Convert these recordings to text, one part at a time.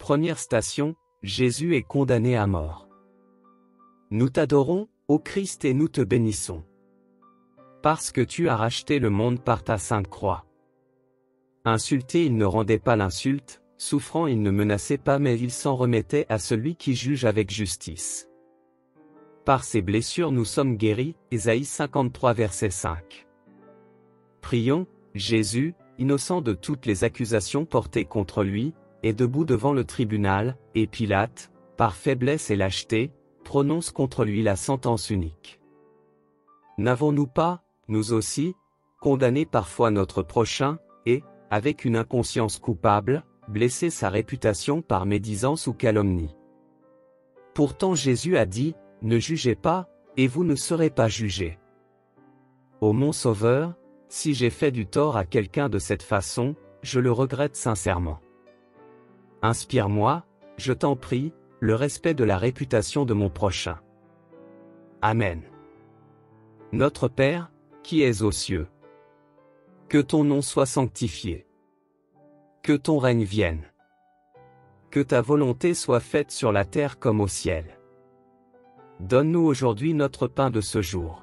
Première station, Jésus est condamné à mort. Nous t'adorons, ô Christ, et nous te bénissons. Parce que tu as racheté le monde par ta sainte croix. Insulté, il ne rendait pas l'insulte, souffrant, il ne menaçait pas, mais il s'en remettait à celui qui juge avec justice. Par ses blessures nous sommes guéris, Ésaïe 53 verset 5. Prions, Jésus, innocent de toutes les accusations portées contre lui, est debout devant le tribunal, et Pilate, par faiblesse et lâcheté, prononce contre lui la sentence unique. N'avons-nous pas, nous aussi, condamné parfois notre prochain, et, avec une inconscience coupable, blessé sa réputation par médisance ou calomnie? Pourtant Jésus a dit, « Ne jugez pas, et vous ne serez pas jugés. » Ô mon Sauveur, si j'ai fait du tort à quelqu'un de cette façon, je le regrette sincèrement. Inspire-moi, je t'en prie, le respect de la réputation de mon prochain. Amen. Notre Père, qui es aux cieux. Que ton nom soit sanctifié. Que ton règne vienne. Que ta volonté soit faite sur la terre comme au ciel. Donne-nous aujourd'hui notre pain de ce jour.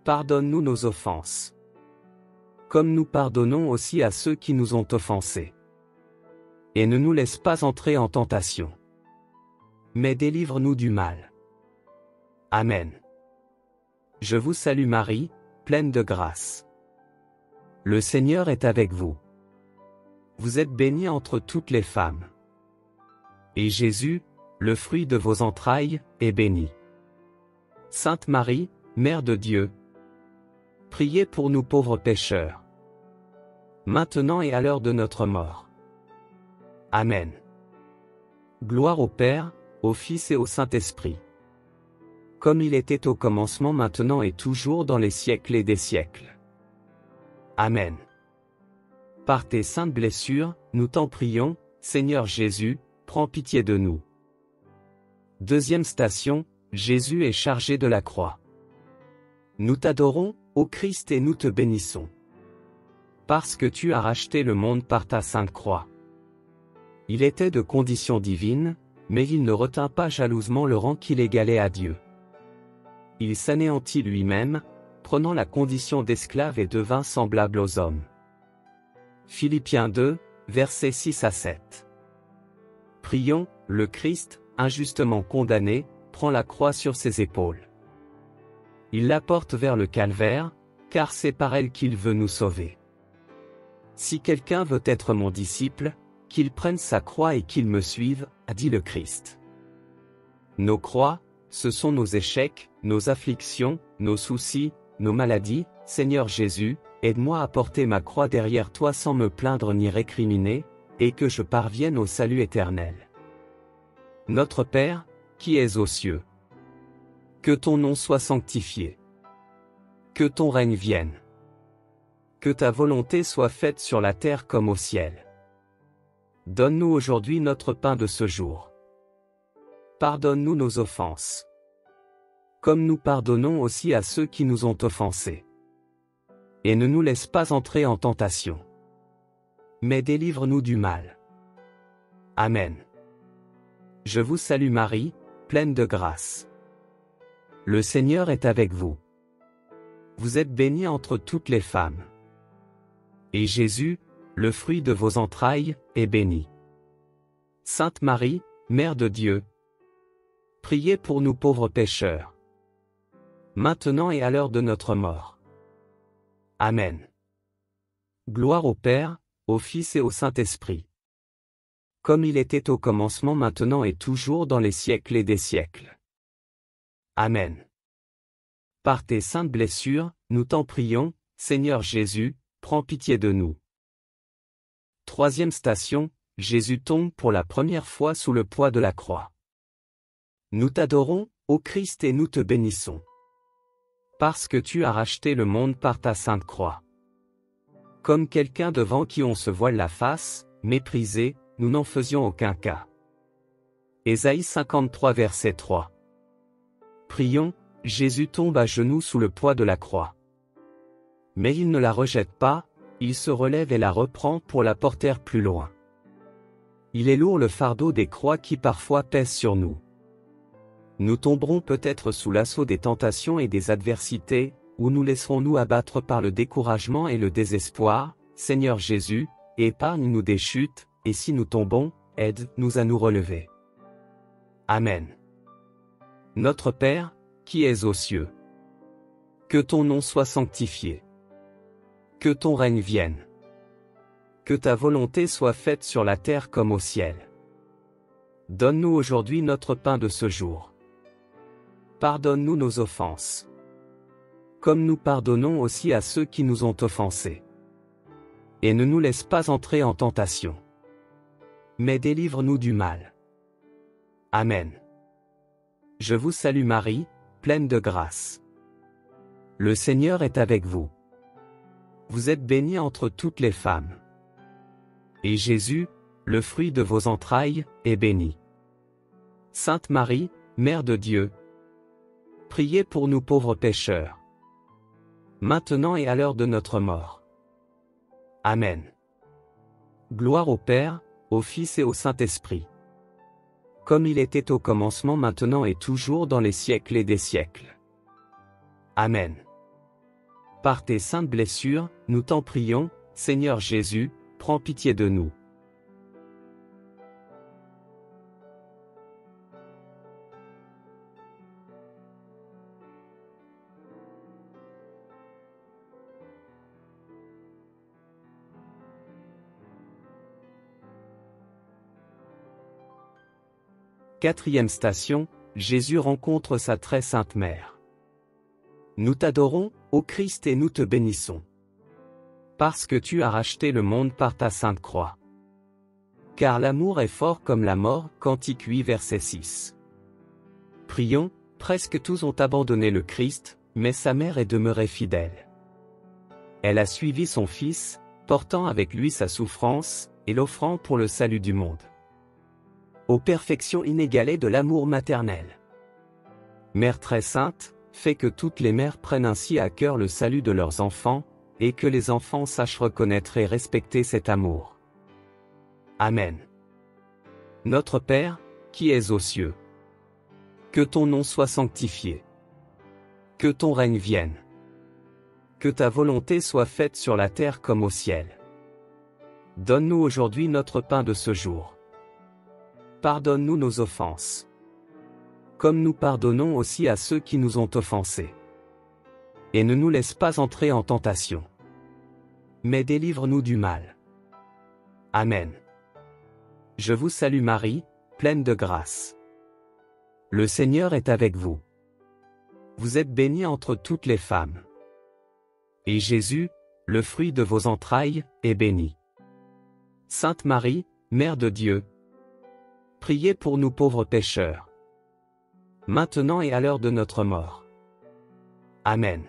Pardonne-nous nos offenses. Comme nous pardonnons aussi à ceux qui nous ont offensés. Et ne nous laisse pas entrer en tentation. Mais délivre-nous du mal. Amen. Je vous salue Marie, pleine de grâce. Le Seigneur est avec vous. Vous êtes bénie entre toutes les femmes. Et Jésus, le fruit de vos entrailles, est béni. Sainte Marie, Mère de Dieu, priez pour nous pauvres pécheurs. Maintenant et à l'heure de notre mort. Amen. Gloire au Père, au Fils et au Saint-Esprit. Comme il était au commencement, maintenant et toujours dans les siècles et des siècles. Amen. Par tes saintes blessures, nous t'en prions, Seigneur Jésus, prends pitié de nous. Deuxième station, Jésus est chargé de la croix. Nous t'adorons, ô Christ, et nous te bénissons. Parce que tu as racheté le monde par ta sainte croix. Il était de condition divine, mais il ne retint pas jalousement le rang qu'il égalait à Dieu. Il s'anéantit lui-même, prenant la condition d'esclave et devint semblable aux hommes. Philippiens 2, versets 6 à 7. Prions, le Christ, injustement condamné, prend la croix sur ses épaules. Il la porte vers le calvaire, car c'est par elle qu'il veut nous sauver. Si quelqu'un veut être mon disciple, qu'il prenne sa croix et qu'il me suive, a dit le Christ. Nos croix, ce sont nos échecs, nos afflictions, nos soucis, nos maladies. Seigneur Jésus, aide-moi à porter ma croix derrière toi sans me plaindre ni récriminer, et que je parvienne au salut éternel. Notre Père, qui es aux cieux. Que ton nom soit sanctifié. Que ton règne vienne. Que ta volonté soit faite sur la terre comme au ciel. Donne-nous aujourd'hui notre pain de ce jour. Pardonne-nous nos offenses. Comme nous pardonnons aussi à ceux qui nous ont offensés. Et ne nous laisse pas entrer en tentation. Mais délivre-nous du mal. Amen. Je vous salue Marie, pleine de grâce. Le Seigneur est avec vous. Vous êtes bénie entre toutes les femmes. Et Jésus, le fruit de vos entrailles, est béni. Sainte Marie, Mère de Dieu, priez pour nous pauvres pécheurs. Maintenant et à l'heure de notre mort. Amen. Gloire au Père, au Fils et au Saint-Esprit. Comme il était au commencement, maintenant et toujours dans les siècles et des siècles. Amen. Par tes saintes blessures, nous t'en prions, Seigneur Jésus, prends pitié de nous. Troisième station, Jésus tombe pour la première fois sous le poids de la croix. Nous t'adorons, ô Christ, et nous te bénissons. Parce que tu as racheté le monde par ta sainte croix. Comme quelqu'un devant qui on se voile la face, méprisé, nous n'en faisions aucun cas. Ésaïe 53 verset 3. Prions, Jésus tombe à genoux sous le poids de la croix. Mais il ne la rejette pas, il se relève et la reprend pour la porter plus loin. Il est lourd le fardeau des croix qui parfois pèsent sur nous. Nous tomberons peut-être sous l'assaut des tentations et des adversités, ou nous laisserons-nous abattre par le découragement et le désespoir. Seigneur Jésus, épargne-nous des chutes, et si nous tombons, aide-nous à nous relever. Amen. Notre Père, qui es aux cieux, que ton nom soit sanctifié. Que ton règne vienne. Que ta volonté soit faite sur la terre comme au ciel. Donne-nous aujourd'hui notre pain de ce jour. Pardonne-nous nos offenses, comme nous pardonnons aussi à ceux qui nous ont offensés. Et ne nous laisse pas entrer en tentation, mais délivre-nous du mal. Amen. Je vous salue Marie, pleine de grâce. Le Seigneur est avec vous. Vous êtes bénie entre toutes les femmes. Et Jésus, le fruit de vos entrailles, est béni. Sainte Marie, Mère de Dieu, priez pour nous pauvres pécheurs, maintenant et à l'heure de notre mort. Amen. Gloire au Père, au Fils et au Saint-Esprit. Comme il était au commencement, maintenant et toujours dans les siècles et des siècles. Amen. Par tes saintes blessures, nous t'en prions, Seigneur Jésus, prends pitié de nous. Quatrième station, Jésus rencontre sa très sainte mère. Nous t'adorons, ô Christ, et nous te bénissons. Parce que tu as racheté le monde par ta sainte croix. Car l'amour est fort comme la mort, Cantique 8 verset 6. Prions, presque tous ont abandonné le Christ, mais sa mère est demeurée fidèle. Elle a suivi son Fils, portant avec lui sa souffrance, et l'offrant pour le salut du monde. Aux perfections inégalées de l'amour maternel. Mère très sainte, fais que toutes les mères prennent ainsi à cœur le salut de leurs enfants, et que les enfants sachent reconnaître et respecter cet amour. Amen. Notre Père, qui es aux cieux, que ton nom soit sanctifié. Que ton règne vienne. Que ta volonté soit faite sur la terre comme au ciel. Donne-nous aujourd'hui notre pain de ce jour. Pardonne-nous nos offenses, comme nous pardonnons aussi à ceux qui nous ont offensés. Et ne nous laisse pas entrer en tentation, mais délivre-nous du mal. Amen. Je vous salue Marie, pleine de grâce. Le Seigneur est avec vous. Vous êtes bénie entre toutes les femmes. Et Jésus, le fruit de vos entrailles, est béni. Sainte Marie, Mère de Dieu, priez pour nous pauvres pécheurs, maintenant et à l'heure de notre mort. Amen.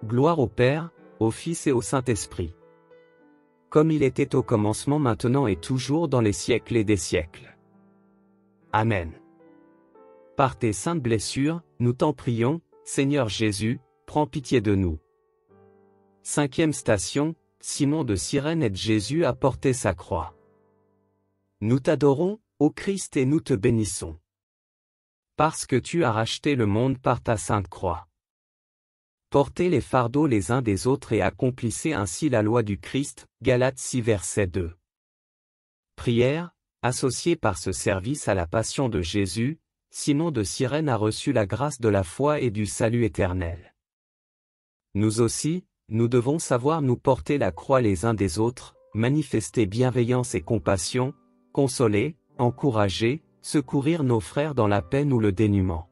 Gloire au Père, au Fils et au Saint-Esprit. Comme il était au commencement, maintenant et toujours dans les siècles et des siècles. Amen. Par tes saintes blessures, nous t'en prions, Seigneur Jésus, prends pitié de nous. Cinquième station, Simon de Cyrène aide Jésus à porter sa croix. Nous t'adorons, ô Christ, et nous te bénissons. Parce que tu as racheté le monde par ta sainte croix. Portez les fardeaux les uns des autres et accomplissez ainsi la loi du Christ, Galates 6 verset 2. Prière, associée par ce service à la passion de Jésus, Simon de Cyrène a reçu la grâce de la foi et du salut éternel. Nous aussi, nous devons savoir nous porter la croix les uns des autres, manifester bienveillance et compassion, consoler, encourager, secourir nos frères dans la peine ou le dénuement.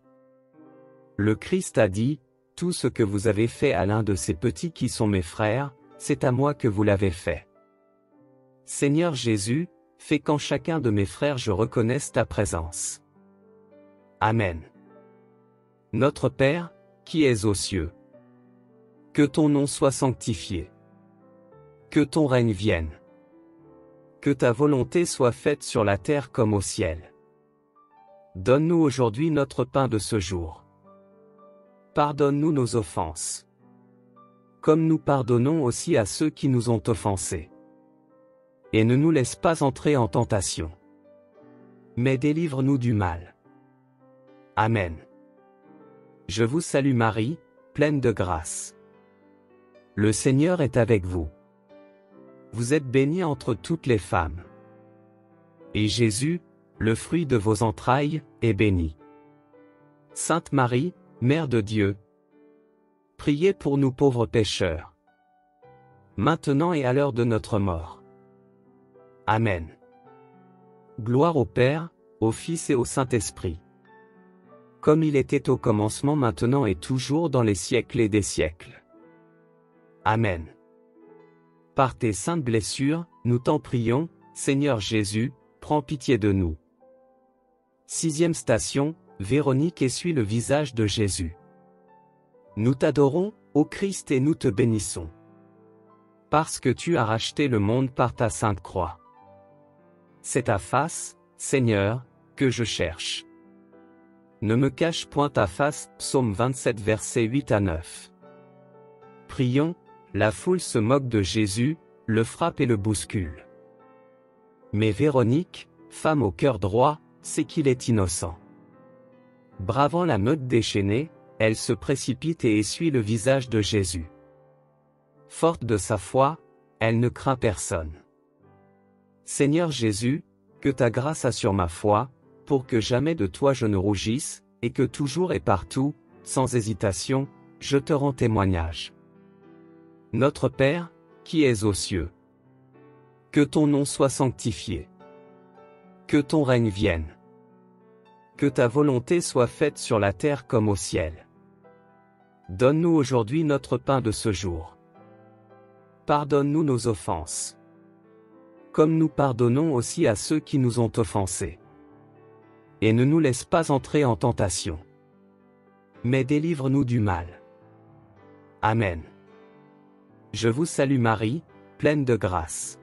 Le Christ a dit, « Tout ce que vous avez fait à l'un de ces petits qui sont mes frères, c'est à moi que vous l'avez fait. » Seigneur Jésus, fais qu'en chacun de mes frères je reconnaisse ta présence. Amen. Notre Père, qui es aux cieux, que ton nom soit sanctifié. Que ton règne vienne. Que ta volonté soit faite sur la terre comme au ciel. Donne-nous aujourd'hui notre pain de ce jour. Pardonne-nous nos offenses, comme nous pardonnons aussi à ceux qui nous ont offensés. et ne nous laisse pas entrer en tentation. Mais délivre-nous du mal. Amen. Je vous salue Marie, pleine de grâce. Le Seigneur est avec vous. Vous êtes bénie entre toutes les femmes. Et Jésus, le fruit de vos entrailles, est béni. Sainte Marie, Mère de Dieu, priez pour nous pauvres pécheurs, maintenant et à l'heure de notre mort. Amen. Gloire au Père, au Fils et au Saint-Esprit. Comme il était au commencement, maintenant et toujours dans les siècles des siècles. Amen. Par tes saintes blessures, nous t'en prions, Seigneur Jésus, prends pitié de nous. 6e station, Véronique essuie le visage de Jésus. Nous t'adorons, ô Christ, et nous te bénissons. Parce que tu as racheté le monde par ta sainte croix. C'est ta face, Seigneur, que je cherche. Ne me cache point ta face, psaume 27 versets 8 à 9. Prions, la foule se moque de Jésus, le frappe et le bouscule. Mais Véronique, femme au cœur droit, sait qu'il est innocent. Bravant la meute déchaînée, elle se précipite et essuie le visage de Jésus. Forte de sa foi, elle ne craint personne. Seigneur Jésus, que ta grâce assure ma foi, pour que jamais de toi je ne rougisse, et que toujours et partout, sans hésitation, je te rends témoignage. Notre Père, qui es aux cieux, que ton nom soit sanctifié. Que ton règne vienne. Que ta volonté soit faite sur la terre comme au ciel. Donne-nous aujourd'hui notre pain de ce jour. Pardonne-nous nos offenses, comme nous pardonnons aussi à ceux qui nous ont offensés. Et ne nous laisse pas entrer en tentation, mais délivre-nous du mal. Amen. Je vous salue Marie, pleine de grâce.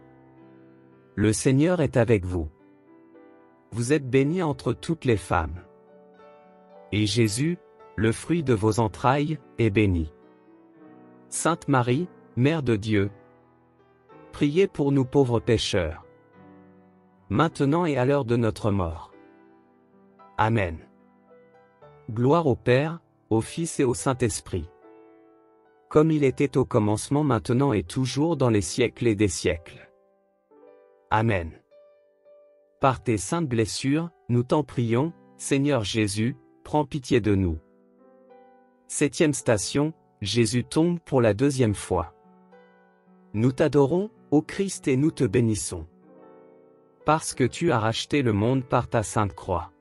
Le Seigneur est avec vous. Vous êtes bénie entre toutes les femmes. Et Jésus, le fruit de vos entrailles, est béni. Sainte Marie, Mère de Dieu, priez pour nous pauvres pécheurs, maintenant et à l'heure de notre mort. Amen. Gloire au Père, au Fils et au Saint-Esprit. Comme il était au commencement, maintenant et toujours dans les siècles des siècles. Amen. Par tes saintes blessures, nous t'en prions, Seigneur Jésus, prends pitié de nous. 7e station, Jésus tombe pour la 2e fois. Nous t'adorons, ô Christ, et nous te bénissons. Parce que tu as racheté le monde par ta sainte croix.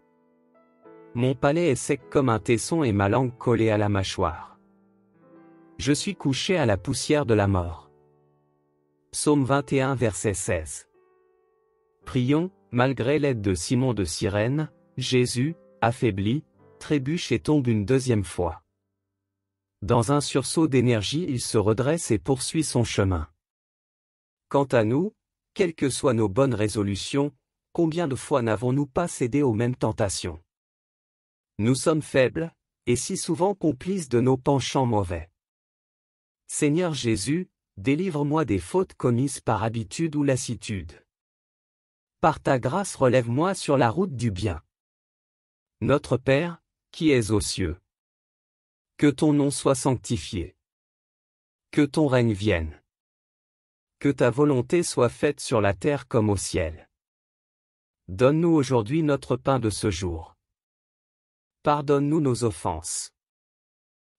Mon palais est sec comme un tesson et ma langue collée à la mâchoire. Je suis couché à la poussière de la mort. Psaume 21 verset 16. Prions, malgré l'aide de Simon de Cyrène, Jésus, affaibli, trébuche et tombe une 2e fois. Dans un sursaut d'énergie, il se redresse et poursuit son chemin. Quant à nous, quelles que soient nos bonnes résolutions, combien de fois n'avons-nous pas cédé aux mêmes tentations? Nous sommes faibles, et si souvent complices de nos penchants mauvais. Seigneur Jésus, délivre-moi des fautes commises par habitude ou lassitude. Par ta grâce relève-moi sur la route du bien. Notre Père, qui es aux cieux, que ton nom soit sanctifié. Que ton règne vienne. Que ta volonté soit faite sur la terre comme au ciel. Donne-nous aujourd'hui notre pain de ce jour. Pardonne-nous nos offenses,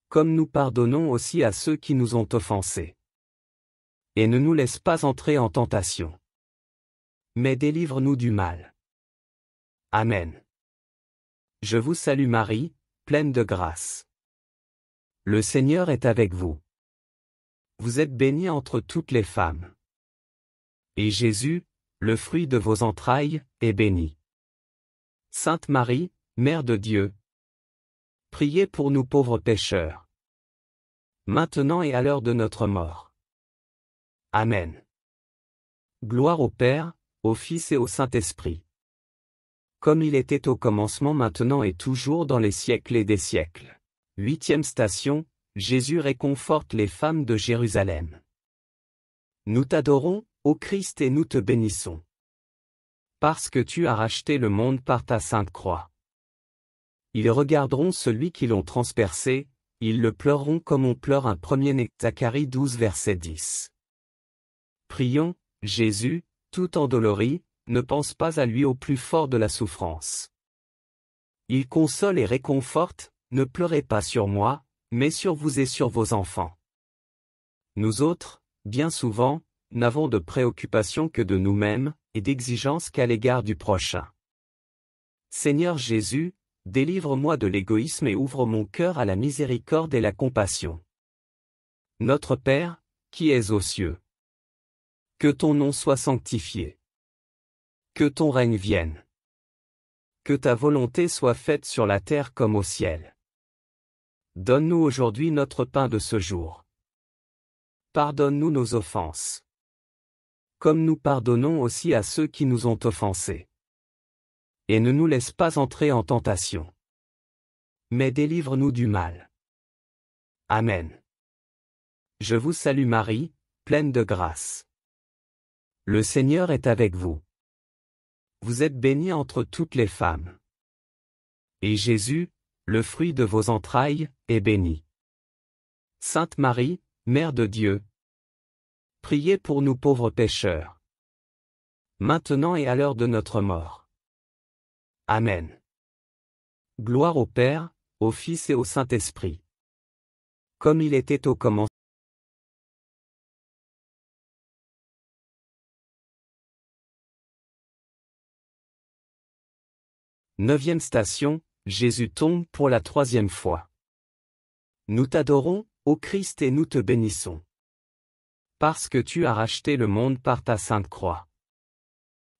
comme nous pardonnons aussi à ceux qui nous ont offensés. Et ne nous laisse pas entrer en tentation, mais délivre-nous du mal. Amen. Je vous salue Marie, pleine de grâce. Le Seigneur est avec vous. Vous êtes bénie entre toutes les femmes. Et Jésus, le fruit de vos entrailles, est béni. Sainte Marie, Mère de Dieu, priez pour nous pauvres pécheurs, maintenant et à l'heure de notre mort. Amen. Gloire au Père, au Fils et au Saint-Esprit. Comme il était au commencement, maintenant et toujours dans les siècles des siècles. 8e station, Jésus réconforte les femmes de Jérusalem. Nous t'adorons, ô Christ, et nous te bénissons. Parce que tu as racheté le monde par ta sainte croix. Ils regarderont celui qui l'ont transpercé, ils le pleureront comme on pleure un premier-né. Zacharie 12 verset 10. Prions, Jésus, tout endolori, ne pense pas à lui au plus fort de la souffrance. Il console et réconforte, ne pleurez pas sur moi, mais sur vous et sur vos enfants. Nous autres, bien souvent, n'avons de préoccupation que de nous-mêmes, et d'exigence qu'à l'égard du prochain. Seigneur Jésus, délivre-moi de l'égoïsme et ouvre mon cœur à la miséricorde et la compassion. Notre Père, qui es aux cieux. Que ton nom soit sanctifié. Que ton règne vienne. Que ta volonté soit faite sur la terre comme au ciel. Donne-nous aujourd'hui notre pain de ce jour. Pardonne-nous nos offenses. Comme nous pardonnons aussi à ceux qui nous ont offensés. Et ne nous laisse pas entrer en tentation. Mais délivre-nous du mal. Amen. Je vous salue Marie, pleine de grâce. Le Seigneur est avec vous. Vous êtes bénie entre toutes les femmes. Et Jésus, le fruit de vos entrailles, est béni. Sainte Marie, Mère de Dieu, priez pour nous pauvres pécheurs. Maintenant et à l'heure de notre mort. Amen. Gloire au Père, au Fils et au Saint-Esprit. Comme il était au commencement. Neuvième station, Jésus tombe pour la 3e fois. Nous t'adorons, ô Christ, et nous te bénissons. Parce que tu as racheté le monde par ta sainte croix.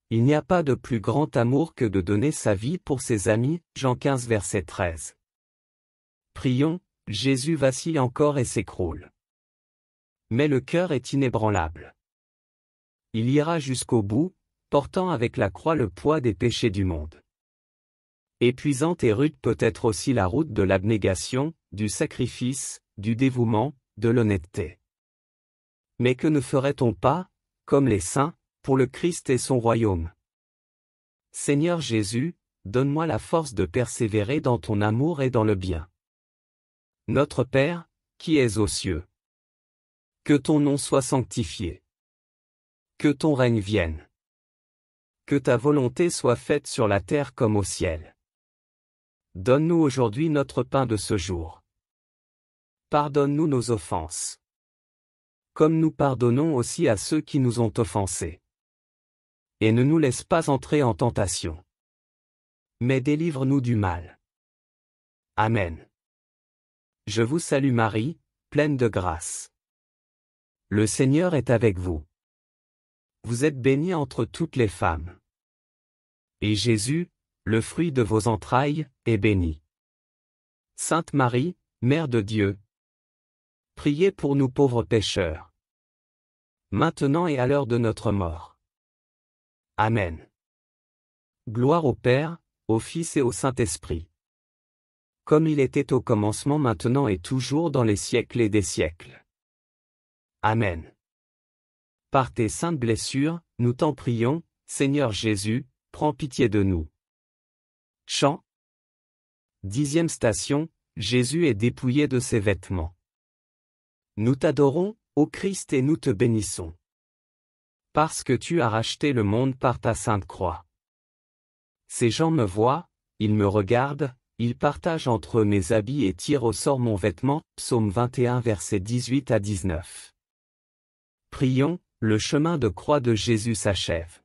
Il n'y a pas de plus grand amour que de donner sa vie pour ses amis, Jean 15 verset 13. Prions, Jésus vacille encore et s'écroule. Mais le cœur est inébranlable. Il ira jusqu'au bout, portant avec la croix le poids des péchés du monde. Épuisante et rude peut être aussi la route de l'abnégation, du sacrifice, du dévouement, de l'honnêteté. Mais que ne ferait-on pas, comme les saints, pour le Christ et son royaume? Seigneur Jésus, donne-moi la force de persévérer dans ton amour et dans le bien. Notre Père, qui es aux cieux. Que ton nom soit sanctifié. Que ton règne vienne. Que ta volonté soit faite sur la terre comme au ciel. Donne-nous aujourd'hui notre pain de ce jour. Pardonne-nous nos offenses. Comme nous pardonnons aussi à ceux qui nous ont offensés. Et ne nous laisse pas entrer en tentation. Mais délivre-nous du mal. Amen. Je vous salue Marie, pleine de grâce. Le Seigneur est avec vous. Vous êtes bénie entre toutes les femmes. Et Jésus, le fruit de vos entrailles, est béni. Sainte Marie, Mère de Dieu, priez pour nous pauvres pécheurs. Maintenant et à l'heure de notre mort. Amen. Gloire au Père, au Fils et au Saint-Esprit. Comme il était au commencement, maintenant et toujours dans les siècles et des siècles. Amen. Par tes saintes blessures, nous t'en prions, Seigneur Jésus, prends pitié de nous. Chant. 10e station, Jésus est dépouillé de ses vêtements. Nous t'adorons, ô Christ, et nous te bénissons. Parce que tu as racheté le monde par ta sainte croix. Ces gens me voient, ils me regardent, ils partagent entre eux mes habits et tirent au sort mon vêtement, Psaume 21 versets 18 à 19. Prions, le chemin de croix de Jésus s'achève.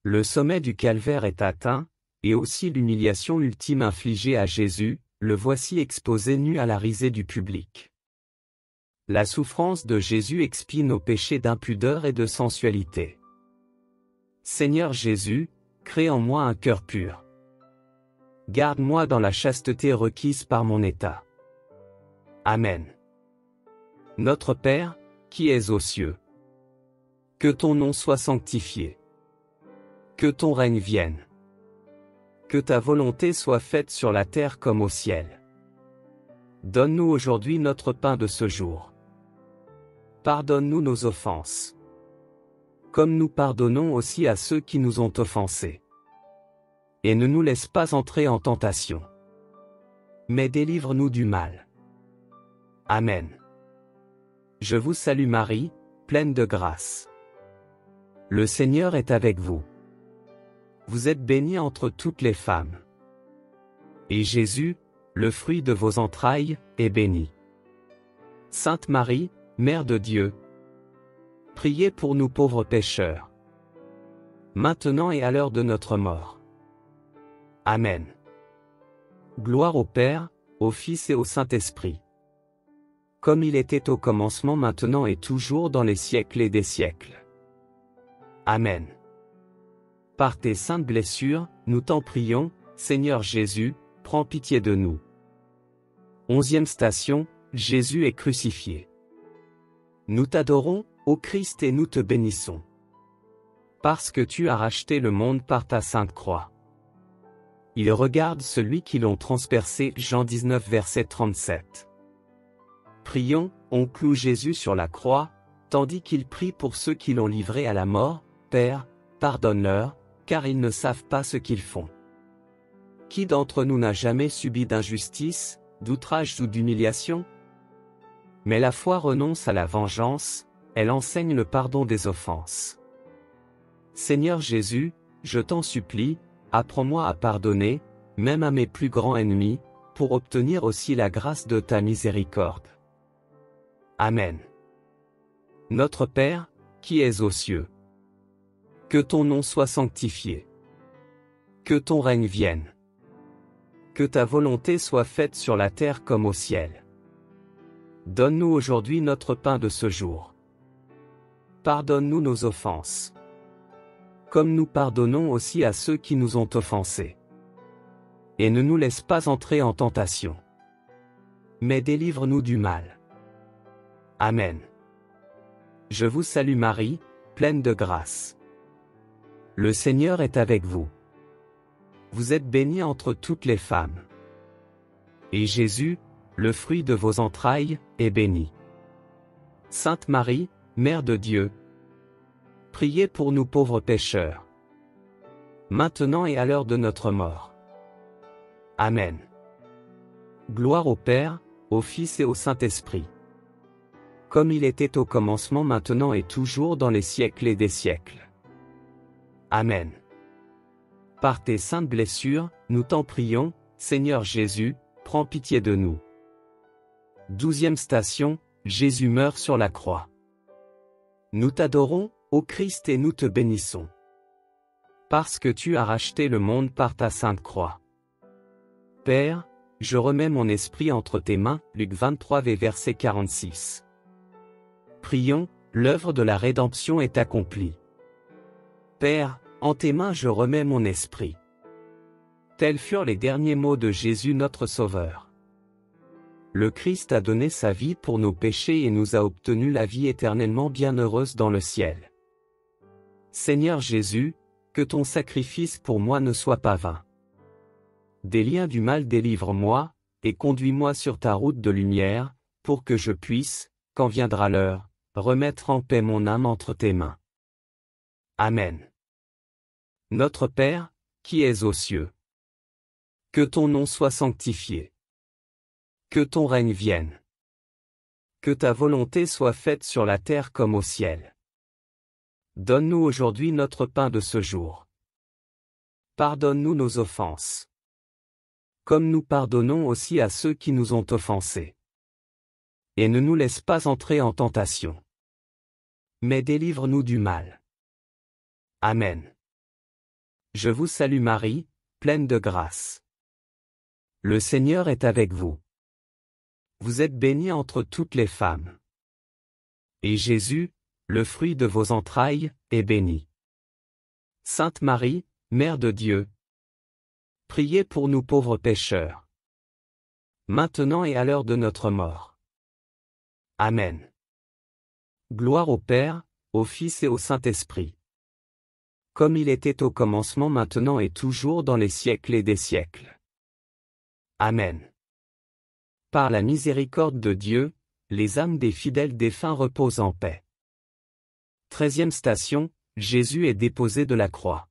Le sommet du calvaire est atteint, et aussi l'humiliation ultime infligée à Jésus, le voici exposé nu à la risée du public. La souffrance de Jésus expie nos péchés d'impudeur et de sensualité. Seigneur Jésus, crée en moi un cœur pur. Garde-moi dans la chasteté requise par mon état. Amen. Notre Père, qui es aux cieux. Que ton nom soit sanctifié. Que ton règne vienne. Que ta volonté soit faite sur la terre comme au ciel. Donne-nous aujourd'hui notre pain de ce jour. Pardonne-nous nos offenses. comme nous pardonnons aussi à ceux qui nous ont offensés. Et ne nous laisse pas entrer en tentation, mais délivre-nous du mal. Amen. Je vous salue Marie, pleine de grâce. Le Seigneur est avec vous. Vous êtes bénie entre toutes les femmes. Et Jésus, le fruit de vos entrailles, est béni. Sainte Marie, Mère de Dieu, priez pour nous pauvres pécheurs, maintenant et à l'heure de notre mort. Amen. Gloire au Père, au Fils et au Saint-Esprit, comme il était au commencement, maintenant et toujours dans les siècles des siècles. Amen. Par tes saintes blessures, nous t'en prions, Seigneur Jésus, prends pitié de nous. 11e station, Jésus est crucifié. Nous t'adorons, ô Christ, et nous te bénissons, parce que tu as racheté le monde par ta sainte croix. Il regarde celui qui l'ont transpercé, Jean 19 verset 37. Prions, on cloue Jésus sur la croix, tandis qu'il prie pour ceux qui l'ont livré à la mort. Père, pardonne-leur, car ils ne savent pas ce qu'ils font. Qui d'entre nous n'a jamais subi d'injustice, d'outrage ou d'humiliation? Mais la foi renonce à la vengeance, elle enseigne le pardon des offenses. Seigneur Jésus, je t'en supplie, apprends-moi à pardonner, même à mes plus grands ennemis, pour obtenir aussi la grâce de ta miséricorde. Amen. Notre Père, qui es aux cieux, que ton nom soit sanctifié. Que ton règne vienne. Que ta volonté soit faite sur la terre comme au ciel. Donne-nous aujourd'hui notre pain de ce jour. Pardonne-nous nos offenses, comme nous pardonnons aussi à ceux qui nous ont offensés. Et ne nous laisse pas entrer en tentation, mais délivre-nous du mal. Amen. Je vous salue Marie, pleine de grâce. Le Seigneur est avec vous. Vous êtes bénie entre toutes les femmes. Et Jésus, le fruit de vos entrailles, est béni. Sainte Marie, Mère de Dieu, priez pour nous pauvres pécheurs, maintenant et à l'heure de notre mort. Amen. Gloire au Père, au Fils et au Saint-Esprit, comme il était au commencement, maintenant et toujours dans les siècles des siècles. Amen. Par tes saintes blessures, nous t'en prions, Seigneur Jésus, prends pitié de nous. 12e station, Jésus meurt sur la croix. Nous t'adorons, ô Christ, et nous te bénissons, parce que tu as racheté le monde par ta sainte croix. Père, je remets mon esprit entre tes mains, Luc 23 verset 46. Prions, l'œuvre de la rédemption est accomplie. Père, en tes mains je remets mon esprit. Tels furent les derniers mots de Jésus notre Sauveur. Le Christ a donné sa vie pour nos péchés et nous a obtenu la vie éternellement bienheureuse dans le ciel. Seigneur Jésus, que ton sacrifice pour moi ne soit pas vain. Des liens du mal délivre-moi, et conduis-moi sur ta route de lumière, pour que je puisse, quand viendra l'heure, remettre en paix mon âme entre tes mains. Amen. Notre Père, qui es aux cieux, que ton nom soit sanctifié. Que ton règne vienne. Que ta volonté soit faite sur la terre comme au ciel. Donne-nous aujourd'hui notre pain de ce jour. Pardonne-nous nos offenses, comme nous pardonnons aussi à ceux qui nous ont offensés. Et ne nous laisse pas entrer en tentation, mais délivre-nous du mal. Amen. Je vous salue Marie, pleine de grâce. Le Seigneur est avec vous. Vous êtes bénie entre toutes les femmes. Et Jésus, le fruit de vos entrailles, est béni. Sainte Marie, Mère de Dieu, priez pour nous pauvres pécheurs, maintenant et à l'heure de notre mort. Amen. Gloire au Père, au Fils et au Saint-Esprit, comme il était au commencement, maintenant et toujours dans les siècles des siècles. Amen. Par la miséricorde de Dieu, les âmes des fidèles défunts reposent en paix. 13e station, Jésus est déposé de la croix.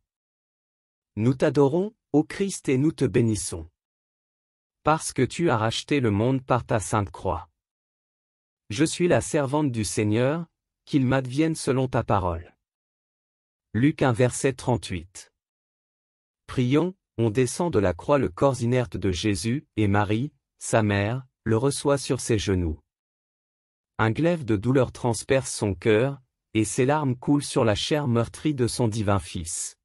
Nous t'adorons, ô Christ, et nous te bénissons. Parce que tu as racheté le monde par ta sainte croix. Je suis la servante du Seigneur, qu'il m'advienne selon ta parole. Luc 1 verset 38. Prions, on descend de la croix le corps inerte de Jésus, et Marie, sa mère, le reçoit sur ses genoux. Un glaive de douleur transperce son cœur, et ses larmes coulent sur la chair meurtrie de son divin Fils.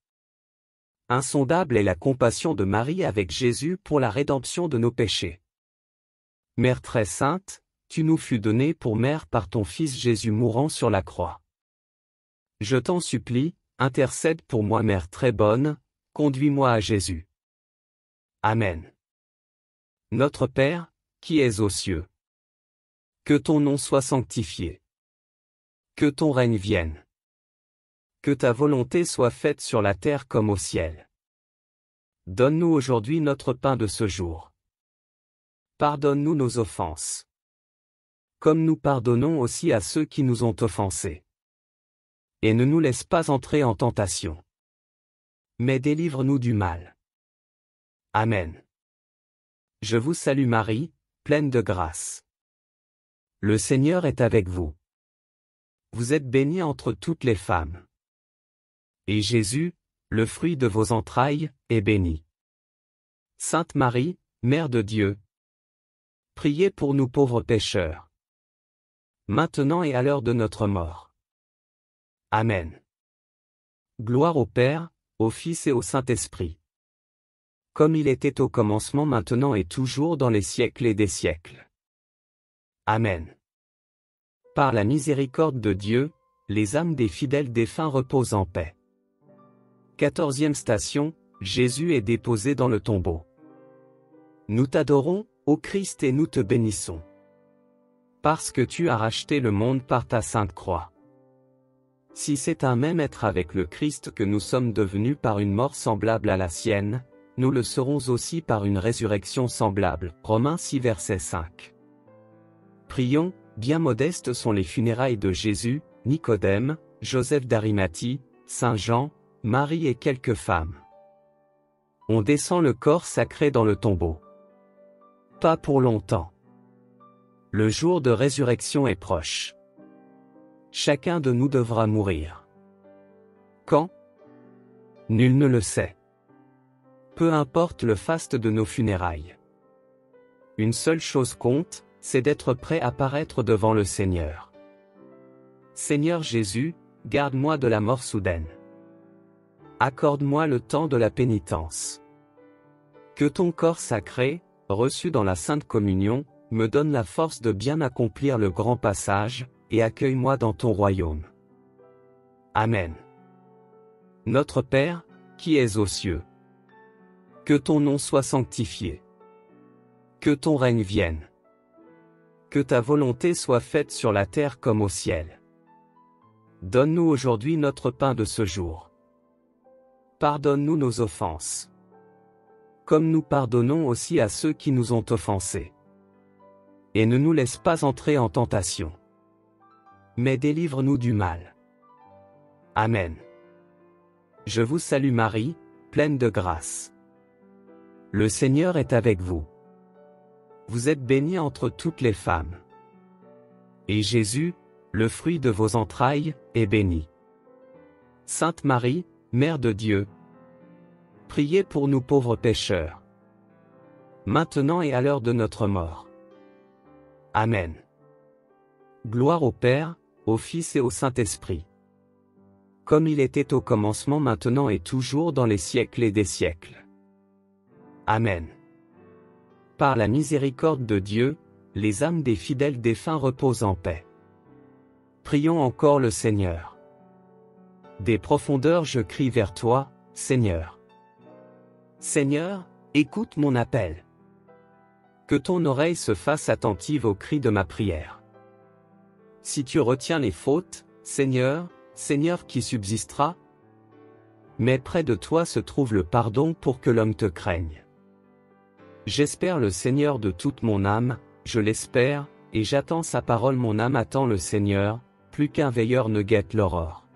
Insondable est la compassion de Marie avec Jésus pour la rédemption de nos péchés. Mère très sainte, tu nous fus donnée pour mère par ton Fils Jésus mourant sur la croix. Je t'en supplie, intercède pour moi Mère très bonne, conduis-moi à Jésus. Amen. Notre Père, qui es aux cieux. Que ton nom soit sanctifié. Que ton règne vienne. Que ta volonté soit faite sur la terre comme au ciel. Donne-nous aujourd'hui notre pain de ce jour. Pardonne-nous nos offenses. Comme nous pardonnons aussi à ceux qui nous ont offensés. Et ne nous laisse pas entrer en tentation. Mais délivre-nous du mal. Amen. Je vous salue Marie, pleine de grâce. Le Seigneur est avec vous. Vous êtes bénie entre toutes les femmes. Et Jésus, le fruit de vos entrailles, est béni. Sainte Marie, Mère de Dieu, priez pour nous pauvres pécheurs. Maintenant et à l'heure de notre mort. Amen. Gloire au Père, au Fils et au Saint-Esprit. Comme il était au commencement, maintenant et toujours dans les siècles et des siècles. Amen. Par la miséricorde de Dieu, les âmes des fidèles défunts reposent en paix. 14e station, Jésus est déposé dans le tombeau. Nous t'adorons, ô Christ, et nous te bénissons. Parce que tu as racheté le monde par ta sainte croix. Si c'est un même être avec le Christ que nous sommes devenus par une mort semblable à la sienne, nous le serons aussi par une résurrection semblable. Romains 6 verset 5. Prions, bien modestes sont les funérailles de Jésus, Nicodème, Joseph d'Arimathie, Saint Jean, Marie et quelques femmes. On descend le corps sacré dans le tombeau. Pas pour longtemps. Le jour de résurrection est proche. Chacun de nous devra mourir. Quand? Nul ne le sait. Peu importe le faste de nos funérailles. Une seule chose compte, c'est d'être prêt à paraître devant le Seigneur. Seigneur Jésus, garde-moi de la mort soudaine. Accorde-moi le temps de la pénitence. Que ton corps sacré, reçu dans la Sainte Communion, me donne la force de bien accomplir le grand passage, et accueille-moi dans ton royaume. Amen. Notre Père, qui es aux cieux. Que ton nom soit sanctifié. Que ton règne vienne. Que ta volonté soit faite sur la terre comme au ciel. Donne-nous aujourd'hui notre pain de ce jour. Pardonne-nous nos offenses. Comme nous pardonnons aussi à ceux qui nous ont offensés. Et ne nous laisse pas entrer en tentation. Mais délivre-nous du mal. Amen. Je vous salue Marie, pleine de grâce. Le Seigneur est avec vous. Vous êtes bénie entre toutes les femmes. Et Jésus, le fruit de vos entrailles, est béni. Sainte Marie, Mère de Dieu, priez pour nous pauvres pécheurs. Maintenant et à l'heure de notre mort. Amen. Gloire au Père, au Fils et au Saint-Esprit. Comme il était au commencement, maintenant et toujours dans les siècles et des siècles. Amen. Par la miséricorde de Dieu, les âmes des fidèles défunts reposent en paix. Prions encore le Seigneur. Des profondeurs je crie vers toi, Seigneur. Seigneur, écoute mon appel. Que ton oreille se fasse attentive au cri de ma prière. Si tu retiens les fautes, Seigneur, Seigneur qui subsistera? Mais près de toi se trouve le pardon pour que l'homme te craigne. J'espère le Seigneur de toute mon âme, je l'espère, et j'attends sa parole, mon âme attend le Seigneur, plus qu'un veilleur ne guette l'aurore.